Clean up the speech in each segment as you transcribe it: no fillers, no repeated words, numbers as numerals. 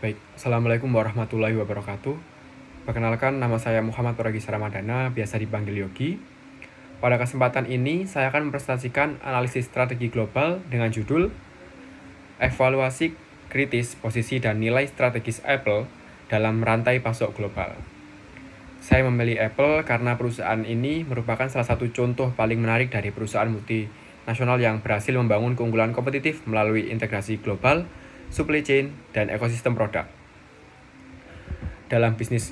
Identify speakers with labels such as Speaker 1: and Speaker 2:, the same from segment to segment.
Speaker 1: Baik, Assalamualaikum warahmatullahi wabarakatuh. Perkenalkan, nama saya Muhammad Turagisa Ramadana, biasa dipanggil Yogi. Pada kesempatan ini, saya akan mempresentasikan analisis strategi global dengan judul Evaluasi kritis posisi dan nilai strategis Apple dalam rantai pasok global. Saya memilih Apple karena perusahaan ini merupakan salah satu contoh paling menarik dari perusahaan multinasional yang berhasil membangun keunggulan kompetitif melalui integrasi global, supply chain, dan ekosistem produk. Dalam bisnis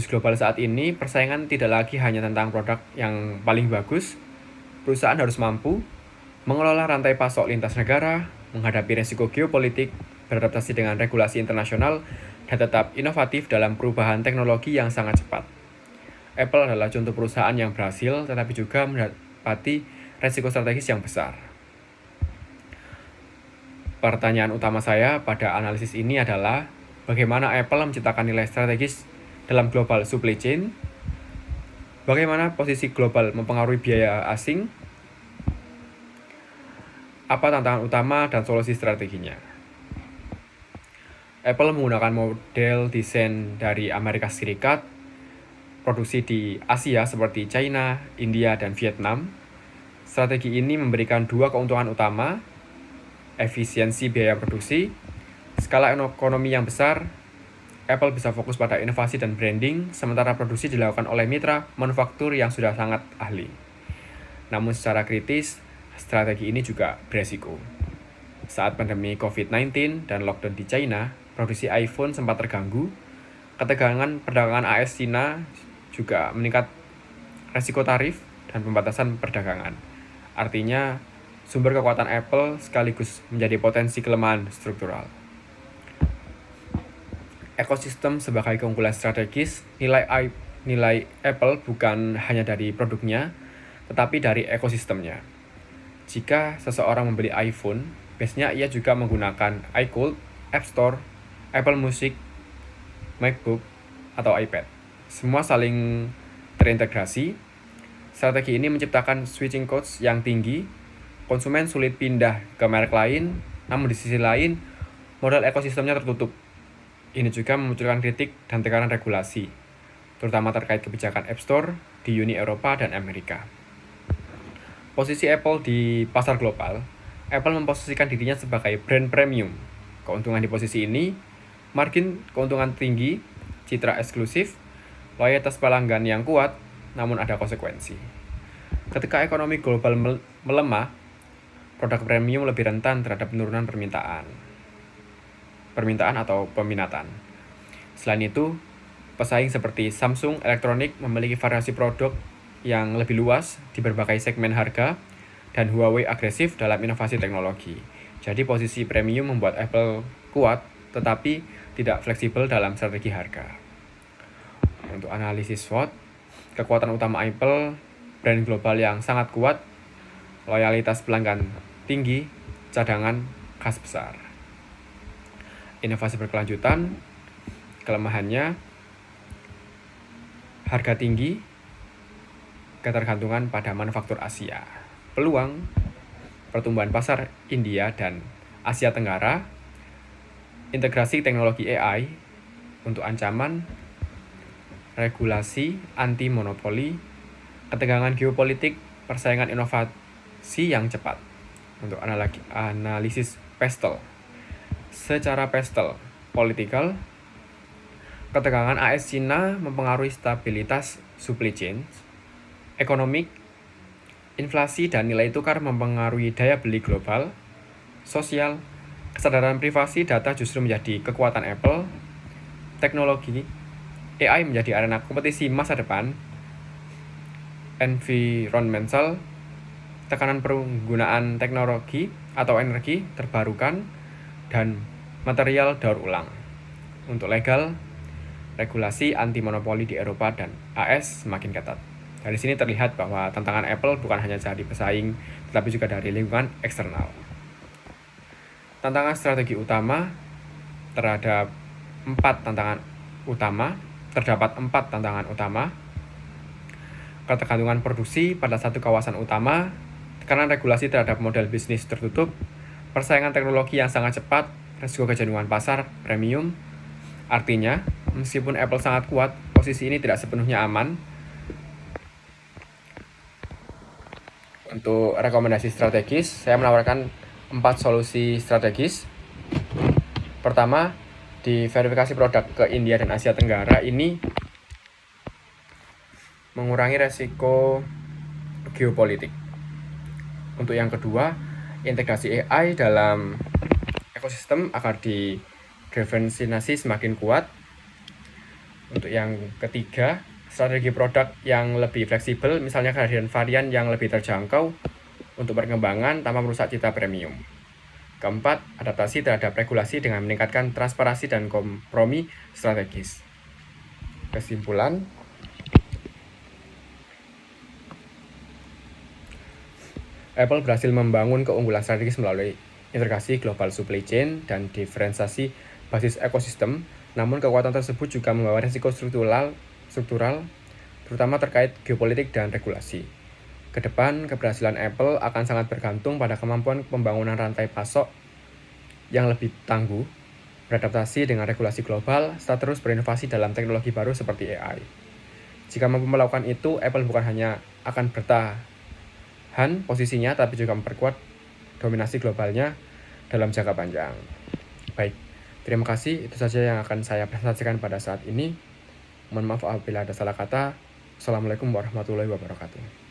Speaker 1: global saat ini, persaingan tidak lagi hanya tentang produk yang paling bagus. Perusahaan harus mampu mengelola rantai pasok lintas negara, menghadapi resiko geopolitik, beradaptasi dengan regulasi internasional, dan tetap inovatif dalam perubahan teknologi yang sangat cepat. Apple adalah contoh perusahaan yang berhasil, tetapi juga mendapati resiko strategis yang besar. Pertanyaan utama saya pada analisis ini adalah, bagaimana Apple menciptakan nilai strategis dalam global supply chain? Bagaimana posisi global mempengaruhi biaya asing? Apa tantangan utama dan solusi strateginya? Apple menggunakan model desain dari Amerika Serikat, produksi di Asia seperti China, India, dan Vietnam. Strategi ini memberikan dua keuntungan utama, efisiensi biaya produksi, skala ekonomi yang besar. Apple bisa fokus pada inovasi dan branding, sementara produksi dilakukan oleh mitra manufaktur yang sudah sangat ahli. Namun secara kritis, strategi ini juga beresiko. Saat pandemi COVID-19 dan lockdown di China, produksi iPhone sempat terganggu. Ketegangan perdagangan AS-China juga meningkat resiko tarif dan pembatasan perdagangan. Artinya, sumber kekuatan Apple sekaligus menjadi potensi kelemahan struktural. Ekosistem sebagai keunggulan strategis, nilai Apple bukan hanya dari produknya, tetapi dari ekosistemnya. Jika seseorang membeli iPhone, biasanya ia juga menggunakan iCloud, App Store, Apple Music, MacBook, atau iPad. Semua saling terintegrasi. Strategi ini menciptakan switching costs yang tinggi. Konsumen sulit pindah ke merek lain, namun di sisi lain, model ekosistemnya tertutup. Ini juga memunculkan kritik dan tekanan regulasi, terutama terkait kebijakan App Store di Uni Eropa dan Amerika. Posisi Apple di pasar global, Apple memposisikan dirinya sebagai brand premium. Keuntungan di posisi ini, margin keuntungan tinggi, citra eksklusif, loyalitas pelanggan yang kuat, namun ada konsekuensi. Ketika ekonomi global melemah, produk premium lebih rentan terhadap penurunan permintaan atau peminatan. Selain itu, pesaing seperti Samsung Electronics memiliki variasi produk yang lebih luas di berbagai segmen harga, dan Huawei agresif dalam inovasi teknologi. Jadi posisi premium membuat Apple kuat, tetapi tidak fleksibel dalam strategi harga. Untuk analisis SWOT, kekuatan utama Apple, brand global yang sangat kuat, loyalitas pelanggan tinggi, cadangan kas besar. Inovasi berkelanjutan, kelemahannya, harga tinggi, ketergantungan pada manufaktur Asia. Peluang, pertumbuhan pasar India dan Asia Tenggara, integrasi teknologi AI untuk ancaman, regulasi anti monopoli, ketegangan geopolitik, persaingan inovasi yang cepat. Untuk analisis PESTEL. Secara PESTEL, political, ketegangan AS-China mempengaruhi stabilitas supply chain, ekonomik, inflasi dan nilai tukar mempengaruhi daya beli global, sosial, kesadaran privasi data justru menjadi kekuatan Apple, teknologi, AI menjadi arena kompetisi masa depan, environmental, tekanan penggunaan teknologi atau energi terbarukan, dan material daur ulang. Untuk legal, regulasi anti monopoli di Eropa dan AS semakin ketat. Dari sini terlihat bahwa tantangan Apple bukan hanya dari pesaing, tetapi juga dari lingkungan eksternal. Tantangan strategi utama terdapat empat tantangan utama. Ketergantungan produksi pada satu kawasan utama, karena regulasi terhadap model bisnis tertutup, persaingan teknologi yang sangat cepat, risiko kejenuhan pasar premium. Artinya, meskipun Apple sangat kuat, posisi ini tidak sepenuhnya aman. Untuk rekomendasi strategis, saya menawarkan 4 solusi strategis. Pertama, di verifikasi produk ke India dan Asia Tenggara ini mengurangi resiko geopolitik. Untuk yang kedua, integrasi AI dalam ekosistem agar diferensiasi semakin kuat. Untuk yang ketiga, strategi produk yang lebih fleksibel, misalnya kehadiran varian yang lebih terjangkau untuk perkembangan tanpa merusak cita premium. Keempat, adaptasi terhadap regulasi dengan meningkatkan transparansi dan kompromi strategis. Kesimpulan, Apple berhasil membangun keunggulan strategis melalui integrasi global supply chain dan diferensiasi basis ekosistem, namun kekuatan tersebut juga membawa risiko struktural, terutama terkait geopolitik dan regulasi. Kedepan, keberhasilan Apple akan sangat bergantung pada kemampuan pembangunan rantai pasok yang lebih tangguh, beradaptasi dengan regulasi global, serta terus berinovasi dalam teknologi baru seperti AI. Jika mampu melakukan itu, Apple bukan hanya akan bertahan posisinya, tapi juga memperkuat dominasi globalnya dalam jangka panjang. Baik, terima kasih. Itu saja yang akan saya presentasikan pada saat ini. Mohon maaf apabila ada salah kata. Assalamualaikum warahmatullahi wabarakatuh.